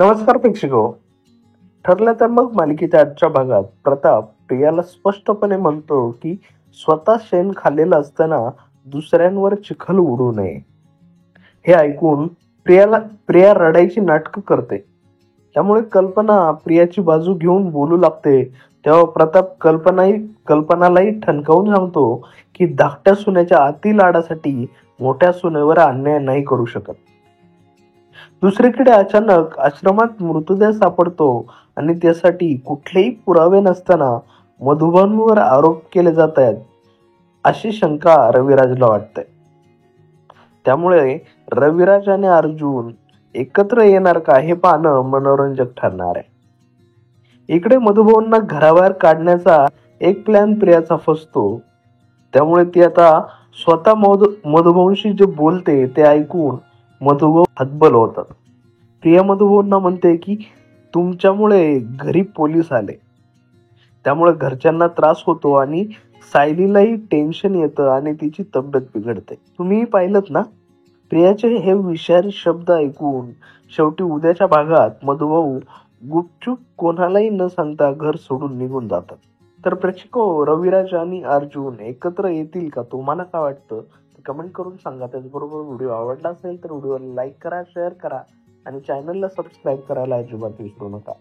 नमस्कार प्रेक्षको. ठरलं तर मग मालिकेच्या आजच्या भागात प्रताप प्रियाला स्पष्टपणे म्हणतो की स्वतः शेण खाल्लेलं असताना दुसऱ्यांवर चिखल उडू नये. हे ऐकून प्रिया रडायची नाटकं करते. त्यामुळे कल्पना प्रियाची बाजू घेऊन बोलू लागते. तेव्हा प्रताप कल्पनालाही ठणकावून सांगतो की धाकट्या सुनेच्या अति लाडासाठी मोठ्या सुनेवर अन्याय नाही करू शकत. दुसरीकडे अचानक आश्रमात मृतदेह सापडतो आणि त्यासाठी कुठलेही पुरावे नसताना मधुबनवर आरोप केले जात आहेत अशी शंका रविराजला वाटते. त्यामुळे रविराज आणि अर्जुन एकत्र येणार का हे पाहणं मनोरंजक ठरणार आहे. इकडे मधुभाऊंना घराबाहेर काढण्याचा एक प्लॅन प्रियाचा फसतो. त्यामुळे ती आता स्वतः मधुभाऊंशी जे बोलते ते ऐकून मधुभाऊ हतबल होतात. प्रिया मधुभाऊंना म्हणते की तुमच्यामुळे घरी पोलीस आले, त्यामुळे घरच्यांना त्रास होतो आणि सायलीलाही टेन्शन येतं आणि तिची तब्येत बिघडते. तुम्ही पाहिलंत ना. प्रियाचे हे विषारी शब्द ऐकून शेवटी उद्याच्या भागात मधुभाऊ गुपचूप कोणालाही न सांगता घर सोडून निघून जातात. तर प्रेक्षको, रविराज आणि अर्जुन एकत्र येतील का? तुम्हाला काय वाटतं कमेंट करून सांगा. त्याचबरोबर व्हिडिओ आवडला असेल तर व्हिडिओला लाईक करा, शेअर करा आणि चॅनलला सबस्क्राईब करायला अजिबात विसरू नका.